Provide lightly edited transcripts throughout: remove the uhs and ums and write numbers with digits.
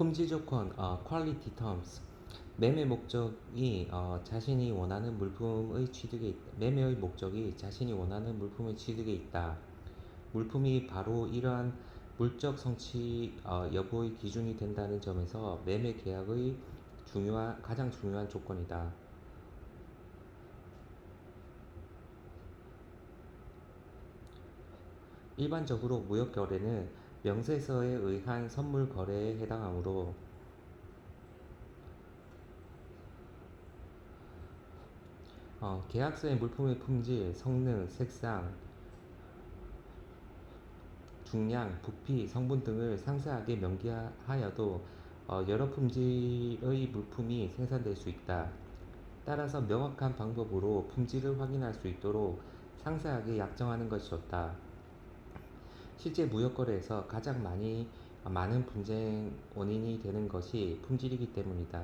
품질 조건, quality terms. 매매 목적이 자신이 원하는 물품의 취득에 있다. 매매의 목적이 자신이 원하는 물품의 취득에 있다. 물품이 바로 이러한 물적 성취 여부의 기준이 된다는 점에서 매매 계약의 가장 중요한 조건이다. 일반적으로 무역 거래는 명세서에 의한 선물 거래에 해당하므로 계약서의 물품의 품질, 성능, 색상, 중량, 부피, 성분 등을 상세하게 명기하여도 여러 품질의 물품이 생산될 수 있다. 따라서 명확한 방법으로 품질을 확인할 수 있도록 상세하게 약정하는 것이 좋다. 실제 무역거래에서 가장 많은 분쟁 원인이 되는 것이 품질이기 때문이다.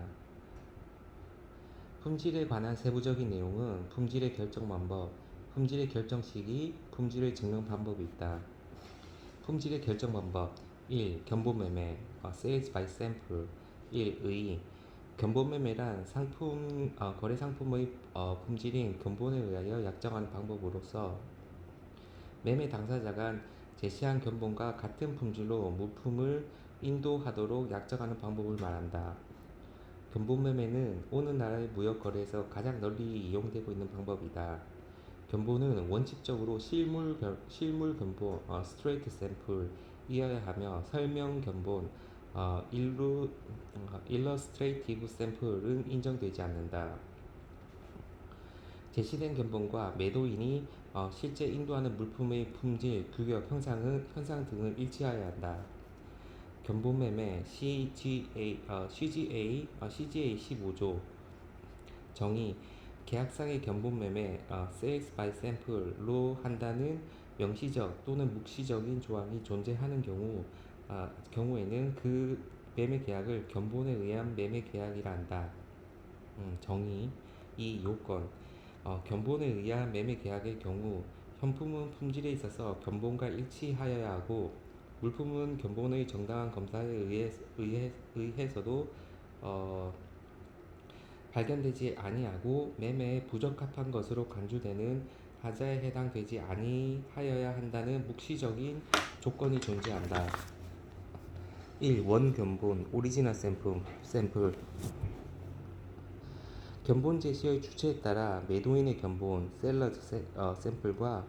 품질에 관한 세부적인 내용은 품질의 결정 방법, 품질의 결정 시기, 품질의 증명 방법이 있다. 품질의 결정 방법 1. 견본매매 Sales by Sample 1. 의 견본매매란 거래 상품의 품질인 견본에 의하여 약정하는 방법으로서 매매 당사자가 제시한 견본과 같은 품질로 물품을 인도하도록 약정하는 방법을 말한다. 견본매매는 오늘날의 무역거래에서 가장 널리 이용되고 있는 방법이다. 견본은 원칙적으로 실물 견본 (straight sample)이어야 하며 설명 견본 (illustrative sample은 인정되지 않는다. 제시된 견본과 매도인이 실제 인도하는 물품의 품질, 규격, 현상 등을 일치하여야 한다. 견본매매 CGA 15조 정의 계약상의 견본매매 Sales by Sample로 한다는 명시적 또는 묵시적인 조항이 존재하는 경우에는 그 매매 계약을 견본에 의한 매매 계약이라 한다. 정의 이 요건 견본에 의한 매매 계약의 경우 현품은 품질에 있어서 견본과 일치하여야 하고 물품은 견본의 정당한 검사에 의해서도 발견되지 아니하고 매매에 부적합한 것으로 간주되는 하자에 해당되지 아니하여야 한다는 묵시적인 조건이 존재한다. 1. 원견본 오리지널 샘플 견본 제시의 주체에 따라 매도인의 견본 셀러즈 샘플과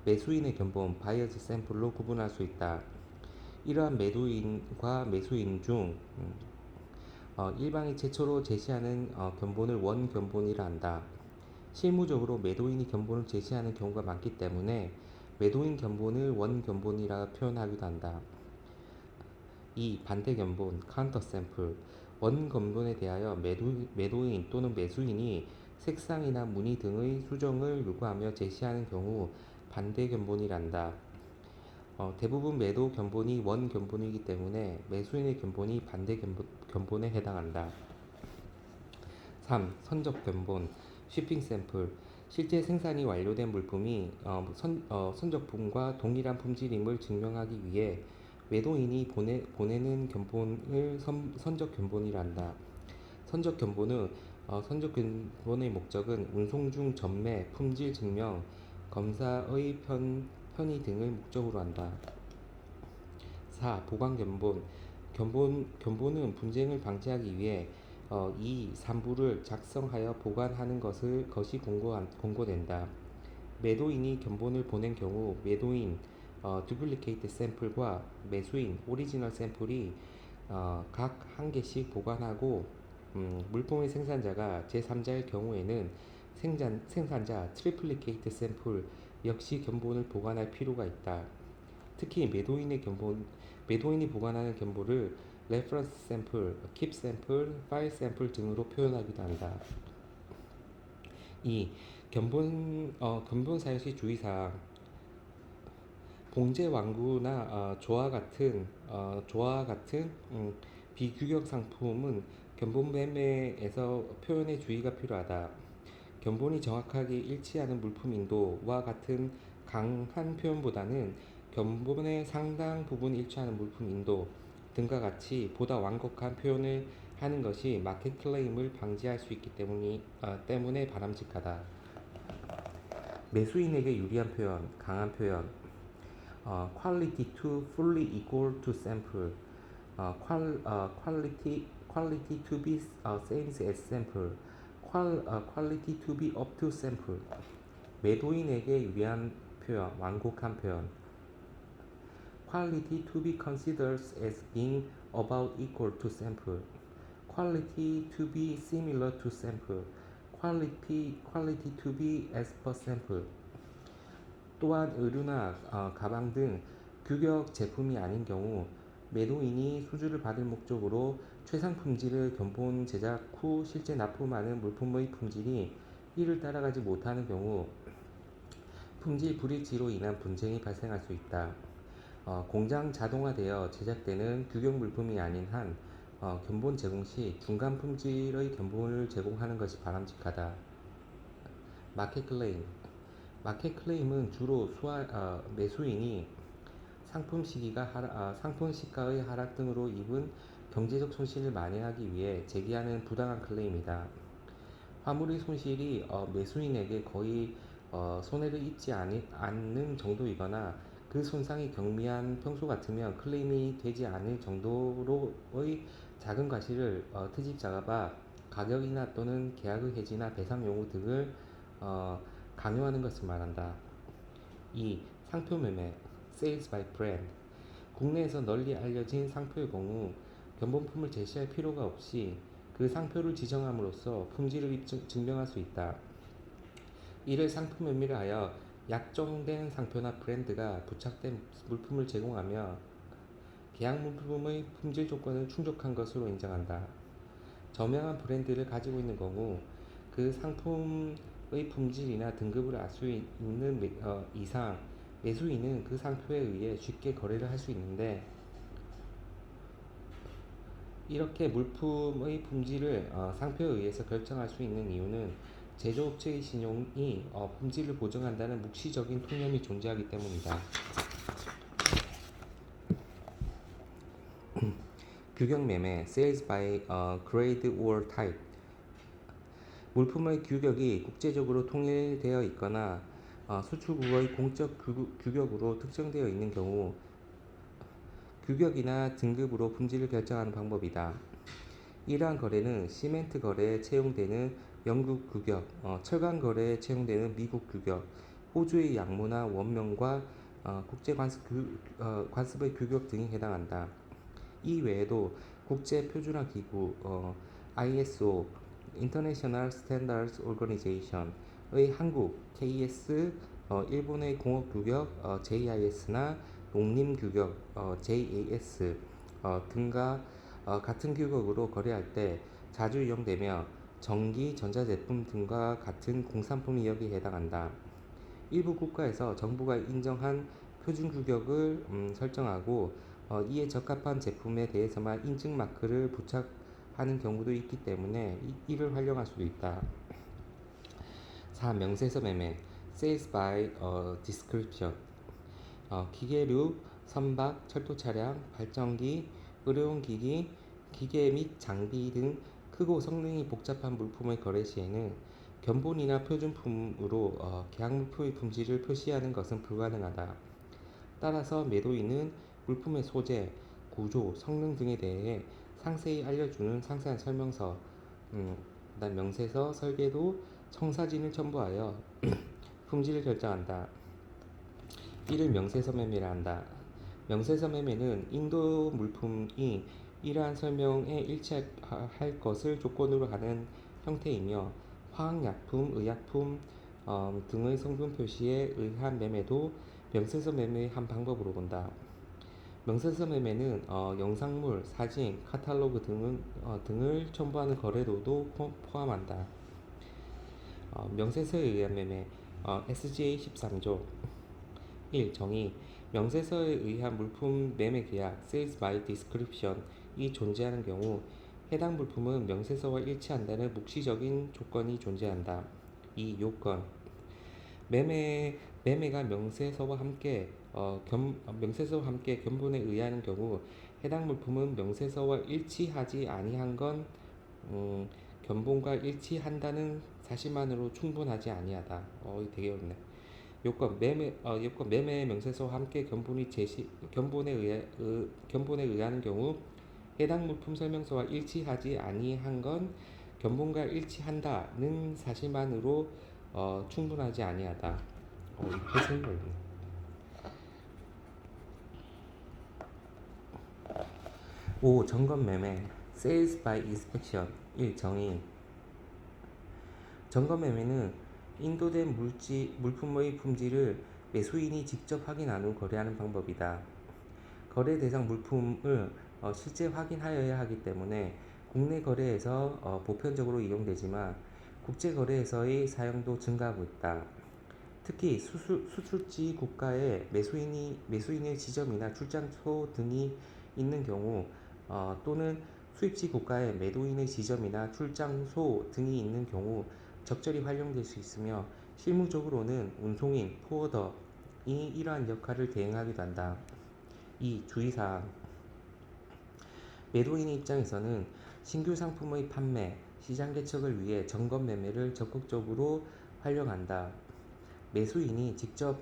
매수인의 견본 바이어즈 샘플로 구분할 수 있다. 이러한 매도인과 매수인 중 일방이 최초로 제시하는 견본을 원견본이라 한다. 실무적으로 매도인이 견본을 제시하는 경우가 많기 때문에 매도인 견본을 원견본이라 표현하기도 한다. 2. 반대 견본 카운터 샘플 원견본에 대하여 매도인 또는 매수인이 색상이나 무늬 등의 수정을 요구하며 제시하는 경우 반대 견본이란다. 대부분 매도 견본이 원 견본이기 때문에 매수인의 견본이 반대 견본에 해당한다. 3. 선적 견본 shipping 샘플 실제 생산이 완료된 물품이 선적품과 동일한 품질임을 증명하기 위해 매도인이 보내는 견본을 선적 견본이라 한다. 선적 견본의 목적은 운송 중 전매, 품질 증명, 검사의 편의 등을 목적으로 한다. 4. 보관 견본은 분쟁을 방지하기 위해 2, 3부를 작성하여 보관하는 것이 공고된다. 매도인이 견본을 보낸 경우 매도인 duplicate 샘플과 매수인 오리지널 샘플이 각 한 개씩 보관하고 물품의 생산자가 제3자일 경우에는 생산자 트리플리케이트 샘플 역시 견본을 보관할 필요가 있다. 특히 매도인이 보관하는 견본을 레퍼런스 샘플, 킵 샘플, 파일 샘플 등으로 표현하기도 한다. 2. 견본 사용 시 주의사항 봉제 완구나 조화 같은 비규격 상품은 견본 매매에서 표현에 주의가 필요하다. 견본이 정확하게 일치하는 물품 인도와 같은 강한 표현보다는 견본의 상당 부분 일치하는 물품 인도, 등과 같이 보다 완곡한 표현을 하는 것이 마켓 클레임을 방지할 수 있기 때문에 바람직하다. 매수인에게 유리한 표현, 강한 표현. quality to fully equal to sample. quality to be same as sample. quality to be up to sample. 매도인에게 유리한 표현, 완곡한 표현. quality to be considered as being about equal to sample. quality to be similar to sample. quality to be as per sample. 또한 의류나 가방 등 규격 제품이 아닌 경우 매도인이 수주를 받을 목적으로 최상 품질을 견본 제작 후 실제 납품하는 물품의 품질이 이를 따라가지 못하는 경우 품질 불일치로 인한 분쟁이 발생할 수 있다. 공장 자동화되어 제작되는 규격 물품이 아닌 한 견본 제공 시 중간 품질의 견본을 제공하는 것이 바람직하다. 마켓 클레임. 마켓 클레임은 주로 매수인이 상품 시가의 하락 등으로 입은 경제적 손실을 만회하기 위해 제기하는 부당한 클레임이다. 화물의 손실이 매수인에게 거의 손해를 입지 않는 정도이거나 그 손상이 경미한 평소 같으면 클레임이 되지 않을 정도로의 작은 과실을 트집잡아 가격이나 또는 계약의 해지나 배상 요구 등을 강요하는 것을 말한다. 2. 상표 매매 (Sales by Brand). 국내에서 널리 알려진 상표의 경우 견본품을 제시할 필요가 없이 그 상표를 지정함으로써 품질을 증명할 수 있다. 이를 상표 매매를 하여 약정된 상표나 브랜드가 부착된 물품을 제공하며 계약 물품의 품질 조건을 충족한 것으로 인정한다. 저명한 브랜드를 가지고 있는 경우 그 상품의 품질이나 등급을 알 수 있는 이상 매수인은 그 상표에 의해 쉽게 거래를 할 수 있는데, 이렇게 물품의 품질을 상표에 의해서 결정할 수 있는 이유는 제조업체의 신용이 품질을 보증한다는 묵시적인 통념이 존재하기 때문이다. 규격 매매 (Sales by Grade or Type). 물품의 규격이 국제적으로 통일되어 있거나 수출국의 공적 규격으로 특정되어 있는 경우 규격이나 등급으로 품질을 결정하는 방법이다. 이러한 거래는 시멘트 거래에 채용되는 영국 규격, 철강 거래에 채용되는 미국 규격, 호주의 양모나 원명과 국제 관습의 규격 등이 해당한다. 이 외에도 국제 표준화 기구 ISO (International Standards Organization)의 한국 KS, 일본의 공업 규격 JIS나 농림 규격 JAS 등과 같은 규격으로 거래할 때 자주 이용되며 전기, 전자제품 등과 같은 공산품이 여기에 해당한다. 일부 국가에서 정부가 인정한 표준 규격을 설정하고 이에 적합한 제품에 대해서만 인증 마크를 부착하는 경우도 있기 때문에 이를 활용할 수도 있다. 4. 명세서 매매 (Sales by Description). 기계류, 선박, 철도 차량, 발전기, 의료용 기기, 기계 및 장비 등 크고 성능이 복잡한 물품의 거래 시에는 견본이나 표준품으로 계약 물품의 품질을 표시하는 것은 불가능하다. 따라서 매도인은 물품의 소재, 구조, 성능 등에 대해 상세히 알려주는 상세한 설명서, 명세서, 설계도, 청사진을 첨부하여 품질을 결정한다. 이를 명세서 매매라 한다. 명세서 매매는 인도 물품이 이러한 설명에 일치할 것을 조건으로 하는 형태이며 화학약품, 의약품 등의 성분 표시에 의한 매매도 명세서 매매의 한 방법으로 본다. 명세서 매매는 영상물, 사진, 카탈로그 등을 첨부하는 거래도도 포함한다. 명세서에 의한 매매 SGA 13조 1. 정의. 명세서에 의한 물품 매매 계약 (Sales by Description)이 존재하는 경우 해당 물품은 명세서와 일치한다는 묵시적인 조건이 존재한다. 2. 요건. 매매가 명세서와 함께 견본에 의하는 경우 해당 물품은 명세서와 일치하지 아니한 건 견본과 일치한다는 사실만으로 충분하지 아니하다. 이거 되게 어렵네. 요건 매매 명세서와 함께 견본에 의하는 경우 해당 물품 설명서와 일치하지 아니한 건 견본과 일치한다는 사실만으로 충분하지 아니하다. 이거 해석이 어렵네. 5. 점검 매매 Sales by Inspection 1. 정의 점검 매매는 인도된 물품의 품질을 매수인이 직접 확인한 후 거래하는 방법이다. 거래 대상 물품을 실제 확인하여야 하기 때문에 국내 거래에서 보편적으로 이용되지만 국제 거래에서의 사용도 증가하고 있다. 특히 수출지 국가에 매수인의 지점이나 출장소 등이 있는 경우 또는 수입지 국가에 매도인의 지점이나 출장소 등이 있는 경우 적절히 활용될 수 있으며 실무적으로는 운송인, 포워더이 이러한 역할을 대행하기도 한다. 2. 주의사항 매도인의 입장에서는 신규 상품의 판매, 시장 개척을 위해 점검 매매를 적극적으로 활용한다. 매수인이 직접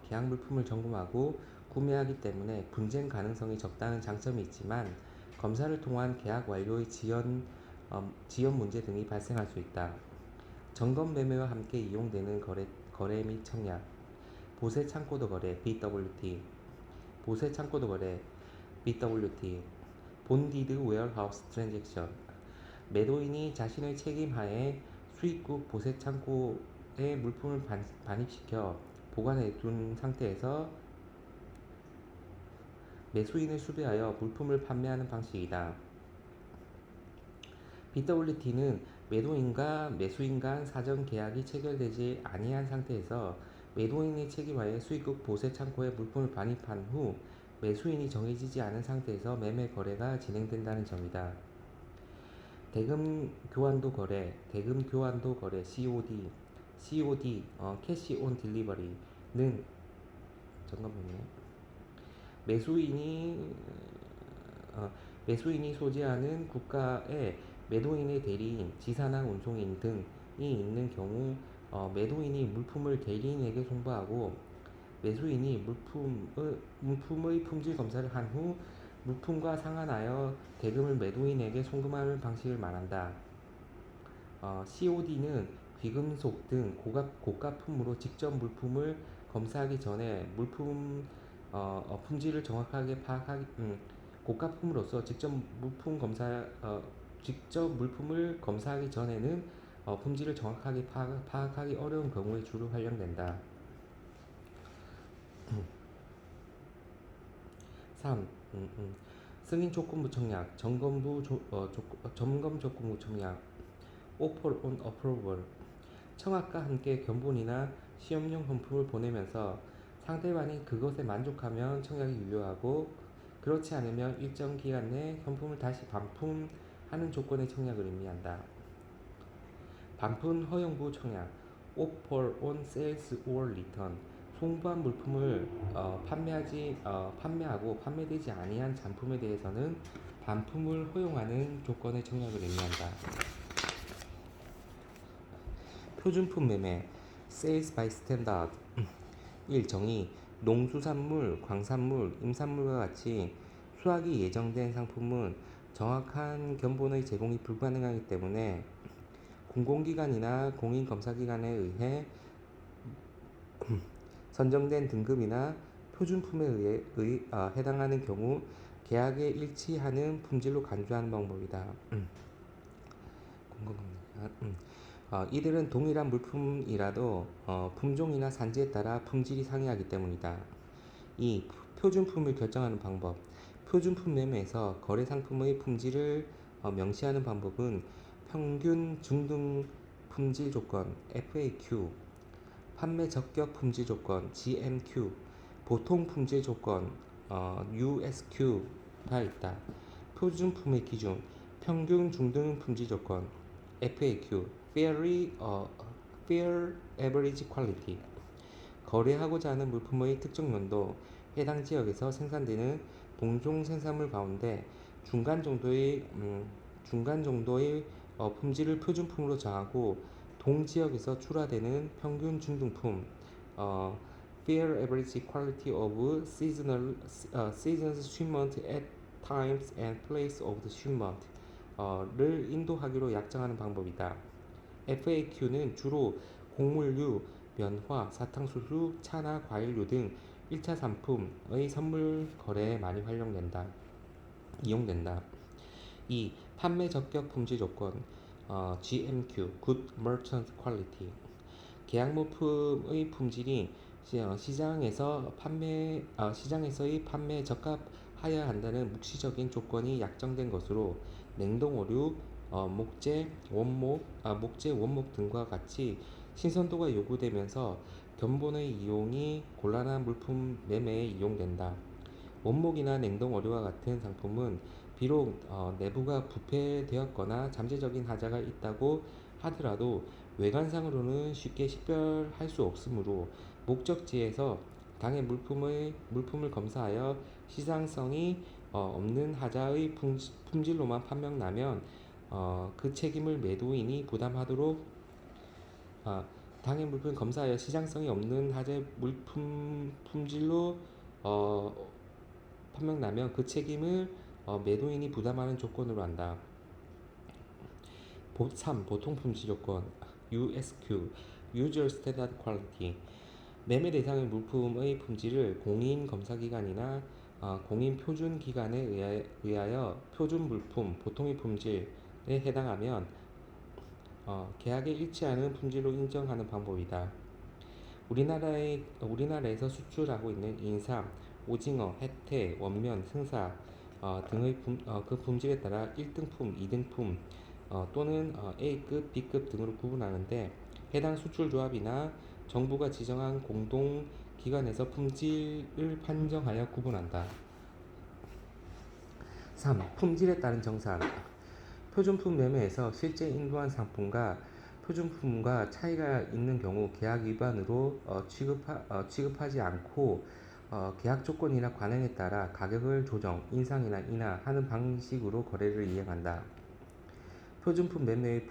계약 물품을 점검하고 구매하기 때문에 분쟁 가능성이 적다는 장점이 있지만 검사를 통한 계약 완료의 지연 문제 등이 발생할 수 있다. 점검 매매와 함께 이용되는 거래 및 청약 보세 창고도 거래 BWT 보세 창고도 거래 BWT 본디드 웨어하우스 트랜잭션 매도인이 자신의 책임하에 수입국 보세 창고에 물품을 반입시켜 보관해 둔 상태에서 매수인을 수배하여 물품을 판매하는 방식이다. BWT는 매도인과 매수인 간 사전 계약이 체결되지 아니한 상태에서 매도인의 책임하에 수입국 보세 창고에 물품을 반입한 후 매수인이 정해지지 않은 상태에서 매매 거래가 진행된다는 점이다. 대금 교환도 거래 COD 캐시 온 딜리버리는 잠깐만요. 매수인이 소지하는 국가에 매도인의 대리인, 지사나 운송인 등이 있는 경우 매도인이 물품을 대리인에게 송부하고 매수인이 물품의 품질 검사를 한 후 물품과 상환하여 대금을 매도인에게 송금하는 방식을 말한다. COD는 귀금속 등 고가품으로 직접 물품을 검사하기 전에 품질을 정확하게 고가품으로서 직접 물품을 검사하기 전에는 품질을 정확하게 파악하기 어려운 경우에 주로 활용된다. 3. 승인 조건부 청약, 점검 조건부 청약, Offer on Approval. 청약과 함께 견본이나 시험용 현품을 보내면서 상대방이 그것에 만족하면 청약이 유효하고 그렇지 않으면 일정 기간 내 현품을 다시 반품하는 조건의 청약을 의미한다. 반품 허용부 청약, Offer on Sales or Return. 송부한 물품을 판매하고 판매되지 아니한 잔품에 대해서는 반품을 허용하는 조건의 청약을 의미한다. 표준품 매매 Sales by Standard 1. 정의 농수산물, 광산물, 임산물과 같이 수확이 예정된 상품은 정확한 견본의 제공이 불가능하기 때문에 공공기관이나 공인검사기관에 의해 선정된 등급이나 표준품에 해당하는 경우 계약에 일치하는 품질로 간주하는 방법이다. 이들은 동일한 물품이라도 품종이나 산지에 따라 품질이 상이하기 때문이다. 2. 표준품을 결정하는 방법. 표준품 매매에서 거래 상품의 품질을 명시하는 방법은 평균 중등 품질 조건 FAQ, 판매 적격 품질 조건 GMQ, 보통 품질 조건 USQ가 있다. 표준품의 기준 평균 중등 품질 조건 FAQ Fair Average Quality 거래하고자 하는 물품의 특정 연도 해당 지역에서 생산되는 동종 생산물 가운데 중간 정도의 품질을 표준품으로 정하고 동지역에서 출하되는 평균 중등품 어, fair average quality of seasonal shipment at times and place of the shipment 를 인도하기로 약정하는 방법이다. FAQ는 주로 곡물류, 면화, 사탕수수, 차나 과일류 등 1차 상품의 선물 거래에 많이 이용된다. 2. 판매 적격 품질 조건 GMQ Good Merchant Quality 계약 물품의 품질이 시장에서의 판매에 적합하여야 한다는 묵시적인 조건이 약정된 것으로 냉동 오류, 목재, 원목 등과 같이 신선도가 요구되면서 견본의 이용이 곤란한 물품 매매에 이용된다. 원목이나 냉동 오류와 같은 상품은 비록 내부가 부패되었거나 잠재적인 하자가 있다고 하더라도 외관상으로는 쉽게 식별할 수 없으므로 목적지에서 당해 물품을 검사하여 시장성이 없는 하자의 품질로만 판명나면 그 책임을 매도인이 부담하도록 당해 물품을 검사하여 시장성이 없는 하자의 품질로 판명나면 그 책임을 매도인이 부담하는 조건으로 한다. 3. 보통 품질 조건 USQ Usual Standard Quality 매매 대상의 물품의 품질을 공인 검사기관이나 공인 표준기관에 의하여 표준 물품, 보통의 품질에 해당하면 계약에 일치하는 품질로 인정하는 방법이다. 우리나라에서 수출하고 있는 인삼, 오징어, 혜태, 원면, 생사 등의 그 품질에 따라 1등품, 2등품 또는 A급, B급 등으로 구분하는데 해당 수출조합이나 정부가 지정한 공동기관에서 품질을 판정하여 구분한다. 3. 품질에 따른 정산 표준품 매매에서 실제 인도한 상품과 표준품과 차이가 있는 경우 계약 위반으로 취급하지 않고 계약 조건이나 관행에 따라 가격을 조정, 인상이나 인하하는 방식으로 거래를 이행한다. 표준품 매매의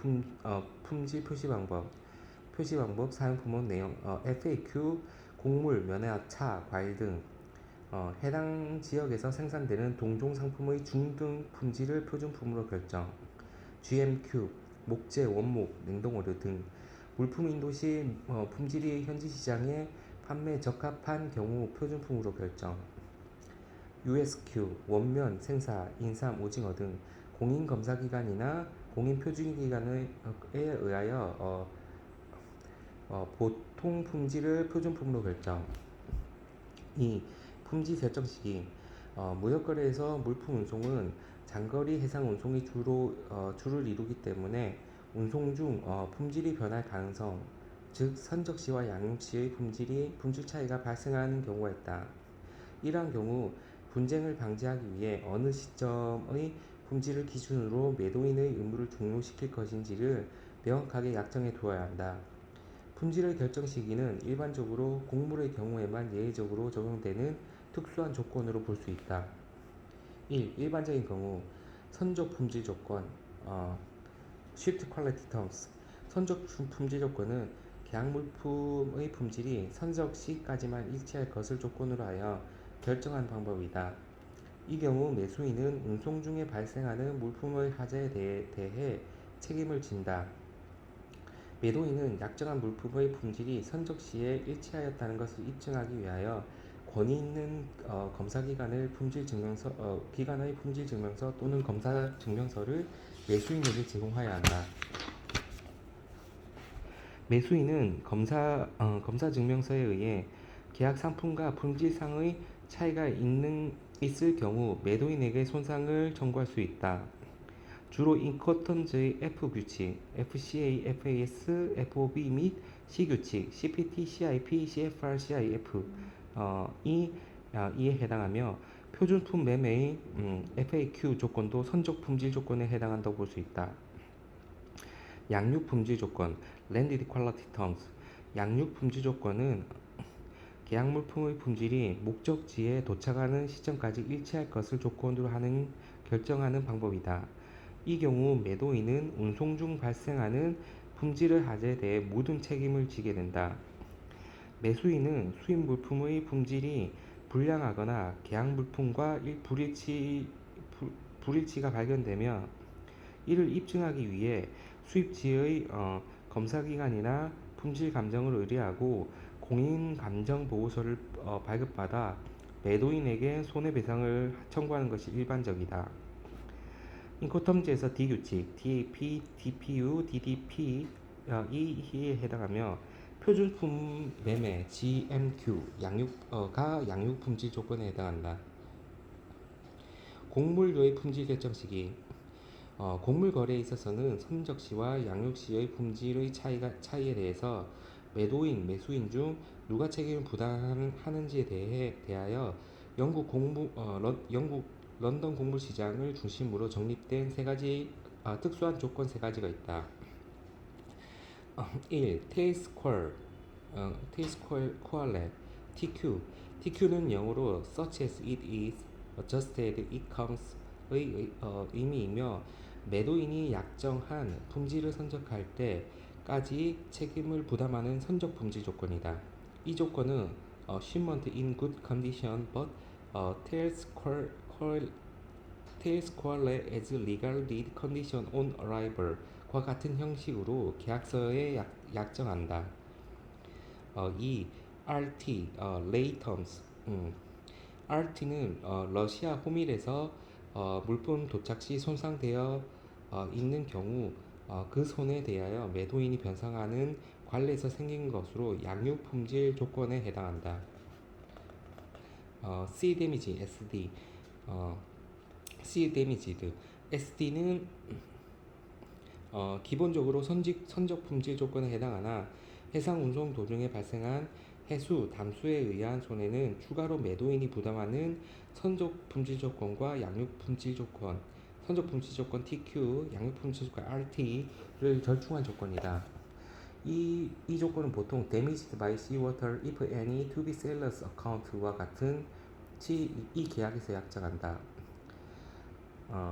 품질 표시 방법 사용 품목 내용 FAQ 곡물, 면화, 차, 과일 등 해당 지역에서 생산되는 동종 상품의 중등 품질을 표준품으로 결정 GMQ 목재, 원목, 냉동오류 등 물품 인도 시 품질이 현지 시장에 판매 적합한 경우 표준품으로 결정 USQ 원면, 생사, 인삼, 오징어 등 공인검사기관이나 공인표준기관에 의하여 보통 품질을 표준품으로 결정 2. 품질 결정 시기 무역거래에서 물품 운송은 장거리 해상 운송이 주를 이루기 때문에 운송 중 품질이 변할 가능성 즉 선적 시와 양육 시의 품질 차이가 발생하는 경우가 있다. 이러한 경우 분쟁을 방지하기 위해 어느 시점의 품질을 기준으로 매도인의 의무를 종료시킬 것인지를 명확하게 약정해 두어야 한다. 품질의 결정 시기는 일반적으로 곡물의 경우에만 예외적으로 적용되는 특수한 조건으로 볼 수 있다. 1. 일반적인 경우 선적 품질 조건 Shipped Quality Terms 선적 품질 조건은 계약 물품의 품질이 선적 시까지만 일치할 것을 조건으로 하여 결정한 방법이다. 이 경우 매수인은 운송 중에 발생하는 물품의 하자에 대해 책임을 진다. 매도인은 약정한 물품의 품질이 선적 시에 일치하였다는 것을 입증하기 위하여 권위 있는 검사기관의 품질 증명서 또는 검사 증명서를 매수인에게 제공하여야 한다. 매수인은 검사 증명서에 의해 계약 상품과 품질상의 차이가 있을 경우 매도인에게 손상을 청구할 수 있다. 주로 인커턴즈의 F 규칙, FCA, FAS, FOB 및 C 규칙, CPT, CIP, CFR, CIF 이에 해당하며 표준품 매매의 FAQ 조건도 선적 품질 조건에 해당한다고 볼 수 있다. 양육 품질 조건, Landed Quality Terms. 양육 품질 조건은 계약 물품의 품질이 목적지에 도착하는 시점까지 일치할 것을 조건으로 하는 결정하는 방법이다. 이 경우 매도인은 운송 중 발생하는 품질의 하자에 대해 모든 책임을 지게 된다. 매수인은 수입 물품의 품질이 불량하거나 계약 물품과 불일치가 발견되며 이를 입증하기 위해 수입지의 검사기관이나 품질 감정을 의뢰하고 공인감정보고서를 발급받아 매도인에게 손해배상을 청구하는 것이 일반적이다. 인코텀즈에서 D규칙, DAP, DPU, DDP 이에 해당하며 표준품 매매 GMQ 가 양육 품질 조건에 해당한다. 곡물류의 품질 결정 시기. 곡물 거래에 있어서는 선적 시와 양육 시의 품질의 차이에 대해서 매수인 중 누가 책임을 부담하는지에 대하여 영국 런던 곡물 시장을 중심으로 정립된 특수한 조건 세 가지가 있다. 1. Tails Quality TQ. TQ는 영어로 such as it is, just as it comes의 의미이며 매도인이 약정한 품질을 선적할 때까지 책임을 부담하는 선적 품질 조건이다. 이 조건은 shipment in good condition but tails quality as legal deed condition on arrival 과 같은 형식으로 계약서에 약정한다. 2. RT Lay Terms. RT는 러시아 호밀에서 물품 도착 시 손상되어 있는 경우 그 손에 대하여 매도인이 변상하는 관리에서 생긴 것으로 양육 품질 조건에 해당한다. C 데미지 SD C 데미지드 SD는 기본적으로 선적 품질 조건에 해당하나 해상 운송 도중에 발생한 해수, 담수에 의한 손해는 추가로 매도인이 부담하는 선적 품질 조건과 양육 품질 조건, 선적 품질 조건 TQ, 양육 품질 조건 RT를 절충한 조건이다. 이 조건은 보통 damaged by seawater if any to be seller's account와 같은 이 계약에서 약정한다.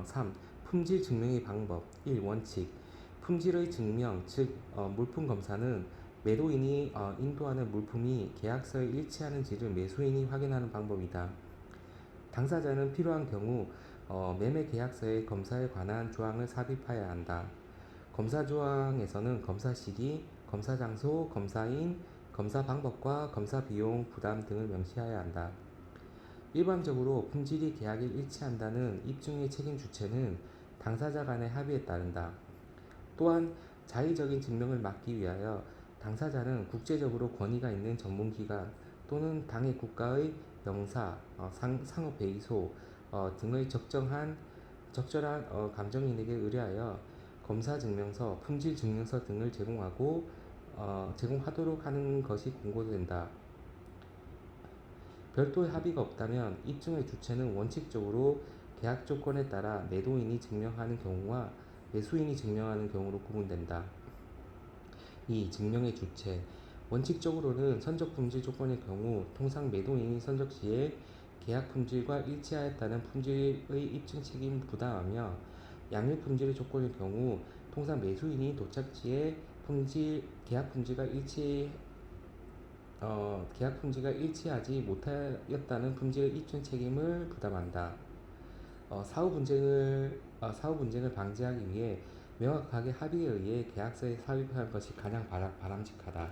3. 품질 증명의 방법. 1. 원칙. 품질의 증명, 즉 물품 검사는 매도인이 인도하는 물품이 계약서에 일치하는지를 매수인이 확인하는 방법이다. 당사자는 필요한 경우 매매 계약서의 검사에 관한 조항을 삽입해야 한다. 검사 조항에서는 검사 시기, 검사 장소, 검사인, 검사 방법과 검사 비용 부담 등을 명시해야 한다. 일반적으로 품질이 계약에 일치한다는 입증의 책임 주체는 당사자 간의 합의에 따른다. 또한 자의적인 증명을 막기 위하여 당사자는 국제적으로 권위가 있는 전문기관 또는 당해 국가의 영사, 상업회의소 등의 적절한 감정인에게 의뢰하여 검사증명서, 품질증명서 등을 제공하도록 하는 것이 권고된다. 별도의 합의가 없다면 입증의 주체는 원칙적으로 계약 조건에 따라 매도인이 증명하는 경우와 매수인이 증명하는 경우로 구분된다. 2. 증명의 주체. 원칙적으로는 선적 품질 조건의 경우 통상 매도인이 선적 시에 계약 품질과 일치하였다는 품질의 입증 책임을 부담하며 양육 품질의 조건의 경우 통상 매수인이 도착 시에 계약 품질과 일치하지 못하였다는 품질의 입증 책임을 부담한다. 사후 분쟁을 방지하기 위해 명확하게 합의에 의해 계약서에 삽입하는 것이 가장 바람직하다.